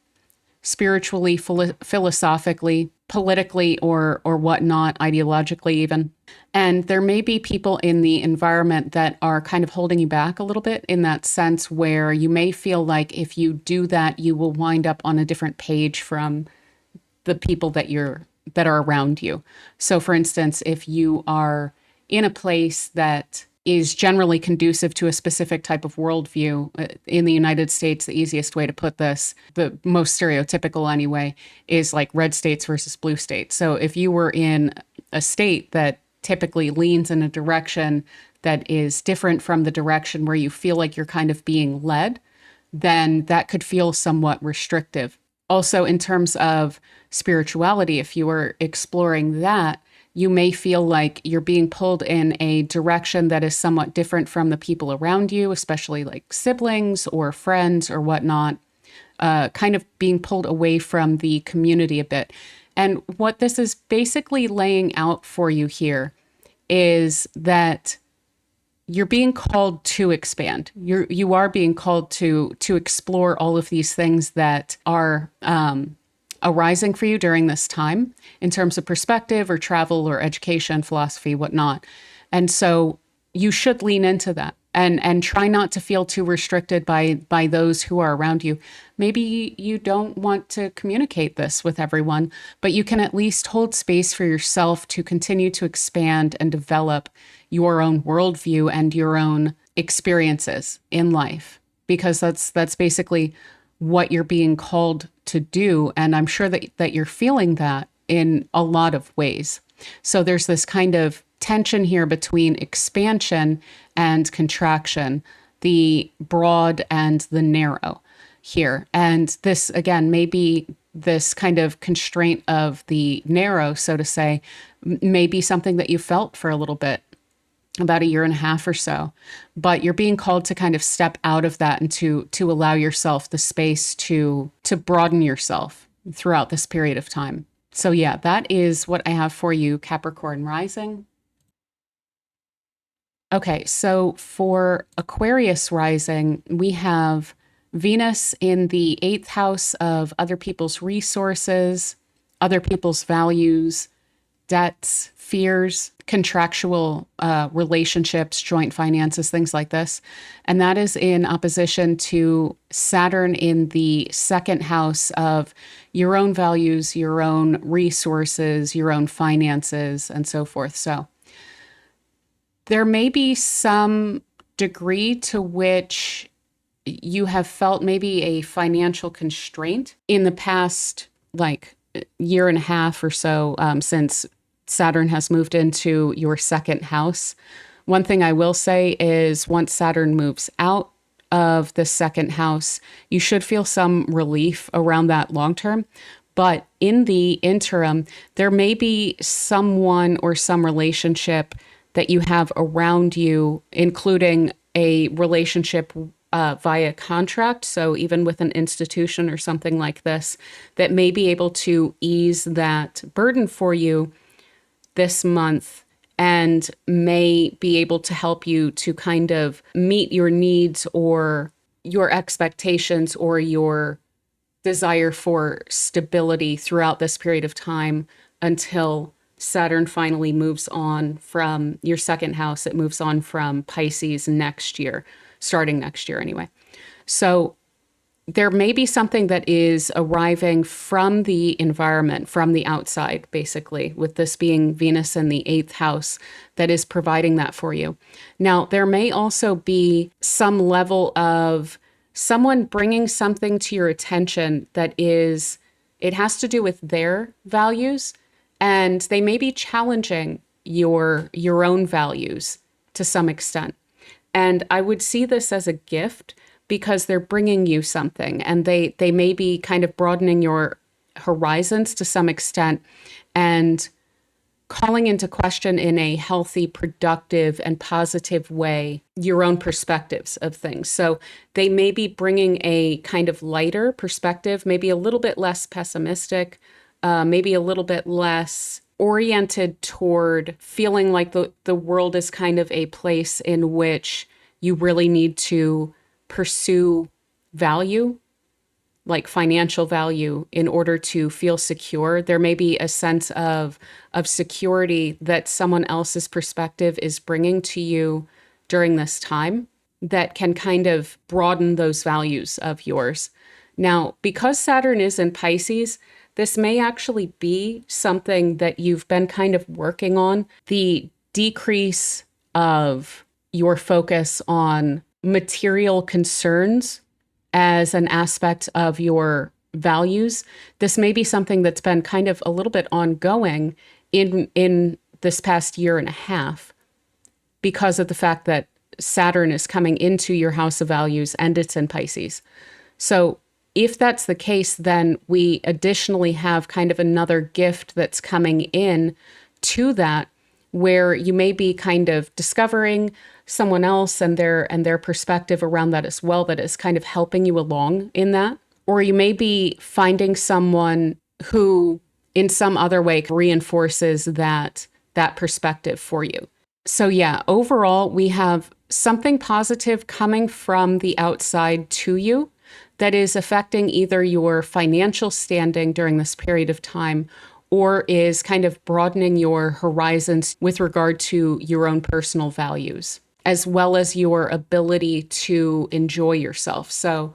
spiritually, philosophically, politically, or whatnot, ideologically even. And there may be people in the environment that are kind of holding you back a little bit in that sense, where you may feel like if you do that, you will wind up on a different page from the people that are around you. So for instance, if you are in a place that is generally conducive to a specific type of worldview. In the United States, the easiest way to put this, the most stereotypical anyway, is like red states versus blue states. So if you were in a state that typically leans in a direction that is different from the direction where you feel like you're kind of being led, then that could feel somewhat restrictive. Also, in terms of spirituality, if you are exploring that, you may feel like you're being pulled in a direction that is somewhat different from the people around you, especially like siblings or friends or whatnot, kind of being pulled away from the community a bit. And what this is basically laying out for you here is that you're being called to expand. You are being called to explore all of these things that are arising for you during this time in terms of perspective or travel or education, philosophy, whatnot. And so you should lean into that and try not to feel too restricted by those who are around you. Maybe you don't want to communicate this with everyone, but you can at least hold space for yourself to continue to expand and develop your own worldview and your own experiences in life, because that's basically what you're being called to do. And I'm sure that you're feeling that in a lot of ways. So there's this kind of tension here between expansion and contraction, the broad and the narrow here. And this, again, may be this kind of constraint of the narrow, so to say, may be something that you felt for a little bit, about a year and a half or so, but you're being called to kind of step out of that and to allow yourself the space to broaden yourself throughout this period of time. So yeah, that is what I have for you, Capricorn Rising. Okay, so for Aquarius Rising, we have Venus in the eighth house of other people's resources, other people's values, debts, fears, contractual relationships, joint finances, things like this. And that is in opposition to Saturn in the second house of your own values, your own resources, your own finances, and so forth. So there may be some degree to which you have felt maybe a financial constraint in the past, like year and a half or so, since Saturn has moved into your second house. One thing I will say is once Saturn moves out of the second house, you should feel some relief around that long term. But in the interim, there may be someone or some relationship that you have around you, including a relationship via contract. So even with an institution or something like this, that may be able to ease that burden for you this month and may be able to help you to kind of meet your needs or your expectations or your desire for stability throughout this period of time until Saturn finally moves on from your second house. It moves on from Pisces next year, starting next year anyway. So there may be something that is arriving from the environment, from the outside, basically, with this being Venus in the eighth house, that is providing that for you. Now, there may also be some level of someone bringing something to your attention that is, it has to do with their values, and they may be challenging your own values to some extent. And I would see this as a gift because they're bringing you something, and they may be kind of broadening your horizons to some extent and calling into question in a healthy, productive, and positive way your own perspectives of things. So they may be bringing a kind of lighter perspective, maybe a little bit less pessimistic, maybe a little bit less oriented toward feeling like the world is kind of a place in which you really need to pursue value, like financial value, in order to feel secure. There may be a sense of security that someone else's perspective is bringing to you during this time that can kind of broaden those values of yours. Now, because Saturn is in Pisces, this may actually be something that you've been kind of working on. The decrease of your focus on material concerns as an aspect of your values. This may be something that's been kind of a little bit ongoing in this past year and a half because of the fact that Saturn is coming into your house of values and it's in Pisces. So if that's the case, then we additionally have kind of another gift that's coming in to that, where you may be kind of discovering someone else and their perspective around that as well, that is kind of helping you along in that. Or you may be finding someone who in some other way reinforces that perspective for you. So yeah, overall, we have something positive coming from the outside to you that is affecting either your financial standing during this period of time or is kind of broadening your horizons with regard to your own personal values, as well as your ability to enjoy yourself. So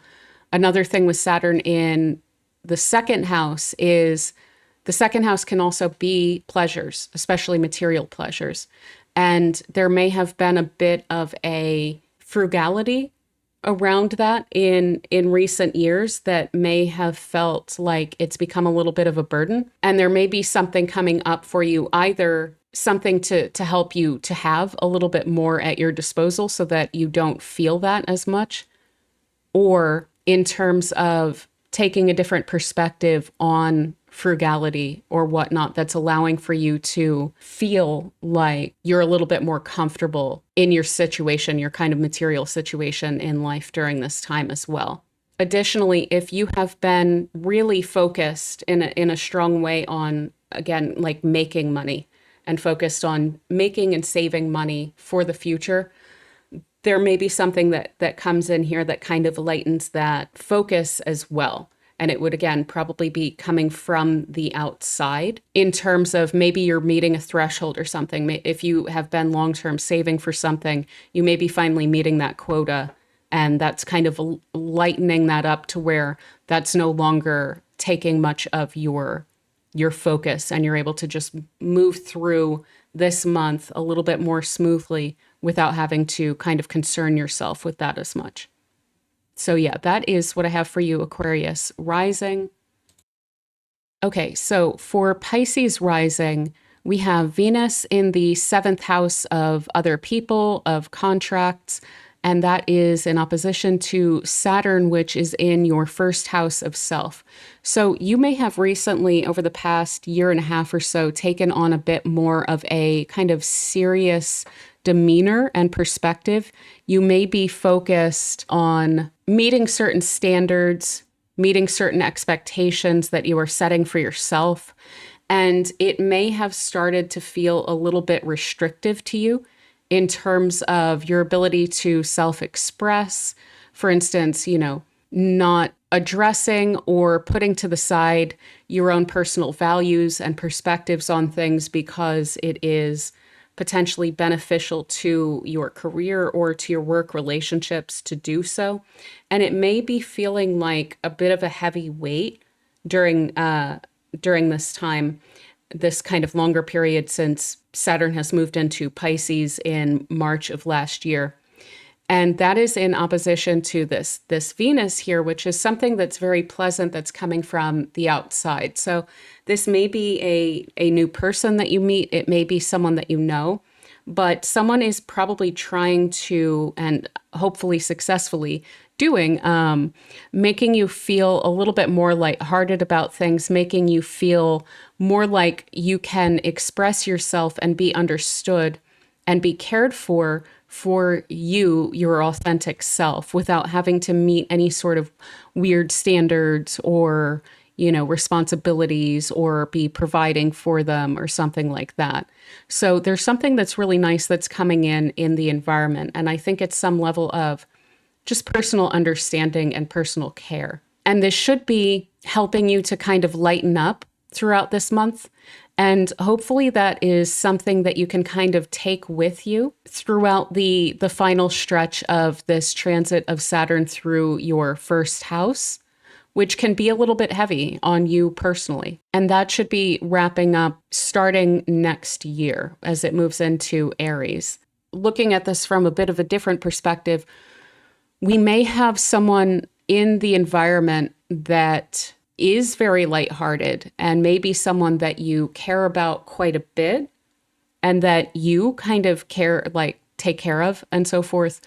another thing with Saturn in the second house is the second house can also be pleasures, especially material pleasures. And there may have been a bit of a frugality around that in recent years that may have felt like it's become a little bit of a burden. And there may be something coming up for you, either something to help you to have a little bit more at your disposal so that you don't feel that as much, or in terms of taking a different perspective on frugality or whatnot that's allowing for you to feel like you're a little bit more comfortable in your situation, your kind of material situation in life during this time as well. Additionally, if you have been really focused in a strong way on, again, like making money and focused on making and saving money for the future, there may be something that comes in here that kind of lightens that focus as well. And it would, again, probably be coming from the outside in terms of maybe you're meeting a threshold or something. If you have been long-term saving for something, you may be finally meeting that quota. And that's kind of lightening that up to where that's no longer taking much of your focus, and you're able to just move through this month a little bit more smoothly without having to kind of concern yourself with that as much. So yeah, that is what I have for you, Aquarius Rising. Okay, so for Pisces Rising, we have Venus in the 7th house of other people, of contracts, and that is in opposition to Saturn, which is in your 1st house of self. So you may have recently, over the past year and a half or so, taken on a bit more of a kind of serious demeanor and perspective. You may be focused on meeting certain standards, meeting certain expectations that you are setting for yourself. And it may have started to feel a little bit restrictive to you in terms of your ability to self-express. For instance, not addressing or putting to the side your own personal values and perspectives on things because it is potentially beneficial to your career or to your work relationships to do so. And it may be feeling like a bit of a heavy weight during this time, this kind of longer period since Saturn has moved into Pisces in March of last year. And that is in opposition to this Venus here, which is something that's very pleasant that's coming from the outside. So this may be a new person that you meet. It may be someone that you know, but someone is probably trying to, and hopefully successfully doing, making you feel a little bit more lighthearted about things, making you feel more like you can express yourself and be understood and be cared for you, your authentic self, without having to meet any sort of weird standards or, responsibilities or be providing for them or something like that. So there's something that's really nice that's coming in the environment. And I think it's some level of just personal understanding and personal care. And this should be helping you to kind of lighten up throughout this month. And hopefully that is something that you can kind of take with you throughout the final stretch of this transit of Saturn through your 1st house, which can be a little bit heavy on you personally. And that should be wrapping up starting next year as it moves into Aries. Looking at this from a bit of a different perspective, we may have someone in the environment that is very lighthearted and maybe someone that you care about quite a bit and that you kind of take care of and so forth,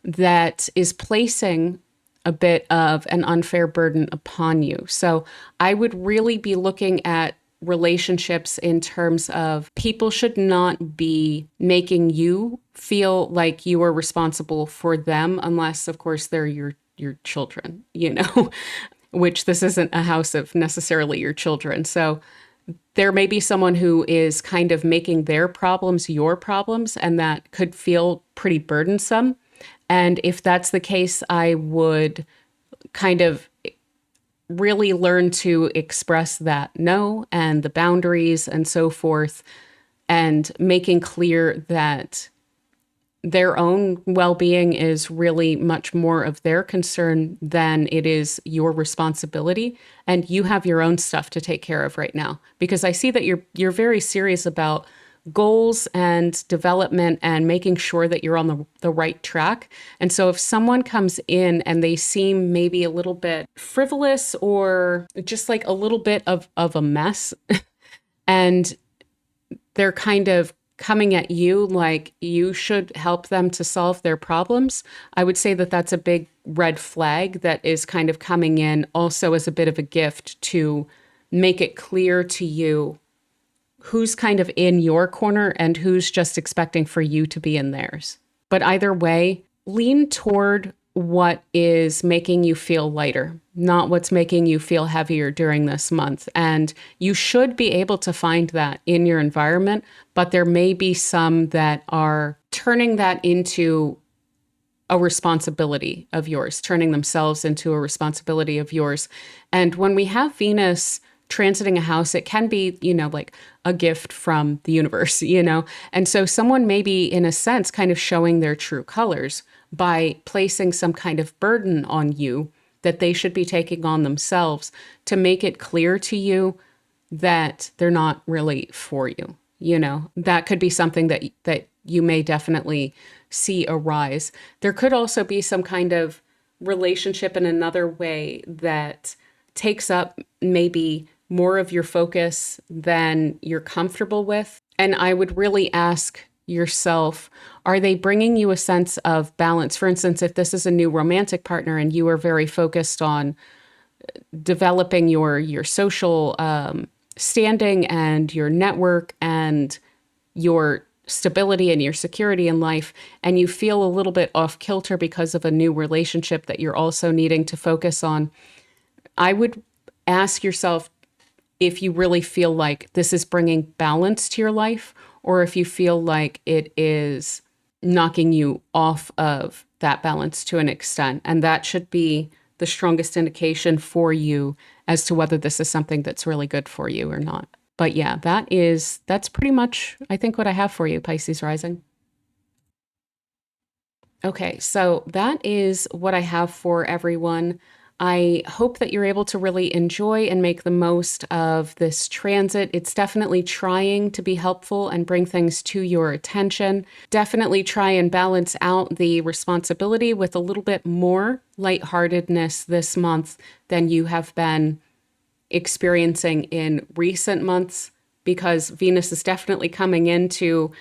that is placing a bit of an unfair burden upon you. So I would really be looking at relationships in terms of people should not be making you feel like you are responsible for them unless, of course, they're your children, which this isn't a house of necessarily your children. So there may be someone who is kind of making their problems your problems, and that could feel pretty burdensome. And if that's the case, I would kind of really learn to express that no and the boundaries and so forth, and making clear that their own well-being is really much more of their concern than it is your responsibility. And you have your own stuff to take care of right now, because I see that you're very serious about goals and development and making sure that you're on the right track. And so if someone comes in and they seem maybe a little bit frivolous or just like a little bit of a mess, and they're kind of coming at you like you should help them to solve their problems, I would say that that's a big red flag that is kind of coming in also as a bit of a gift to make it clear to you who's kind of in your corner and who's just expecting for you to be in theirs. But either way, lean toward what is making you feel lighter, not what's making you feel heavier during this month. And you should be able to find that in your environment, but there may be some that are turning that into a responsibility of yours, turning themselves into a responsibility of yours. And when we have Venus transiting a house, it can be, like a gift from the universe, And so someone may be, in a sense, kind of showing their true colors by placing some kind of burden on you that they should be taking on themselves to make it clear to you that they're not really for you. That could be something that you may definitely see arise. There could also be some kind of relationship in another way that takes up maybe more of your focus than you're comfortable with. And I would really ask yourself, are they bringing you a sense of balance? For instance, if this is a new romantic partner and you are very focused on developing your social standing and your network and your stability and your security in life, and you feel a little bit off kilter because of a new relationship that you're also needing to focus on, I would ask yourself if you really feel like this is bringing balance to your life, or if you feel like it is knocking you off of that balance to an extent. And that should be the strongest indication for you as to whether this is something that's really good for you or not. But yeah, that's pretty much, I think, what I have for you, Pisces Rising. Okay, so that is what I have for everyone. I hope that you're able to really enjoy and make the most of this transit. It's definitely trying to be helpful and bring things to your attention. Definitely try and balance out the responsibility with a little bit more lightheartedness this month than you have been experiencing in recent months, because Venus is definitely coming in to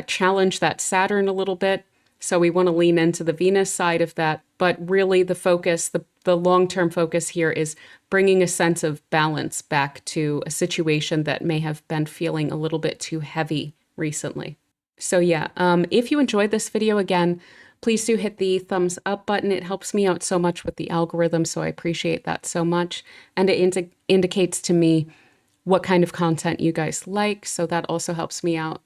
challenge that Saturn a little bit. So we want to lean into the Venus side of that. But really the focus, the long-term focus here is bringing a sense of balance back to a situation that may have been feeling a little bit too heavy recently. So yeah, if you enjoyed this video, again, please do hit the thumbs up button. It helps me out so much with the algorithm, so I appreciate that so much. And it indicates to me what kind of content you guys like, so that also helps me out.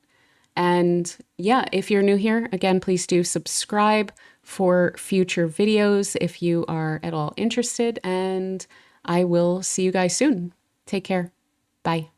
And yeah, if you're new here, again, please do subscribe for future videos if you are at all interested, and I will see you guys soon. Take care. Bye.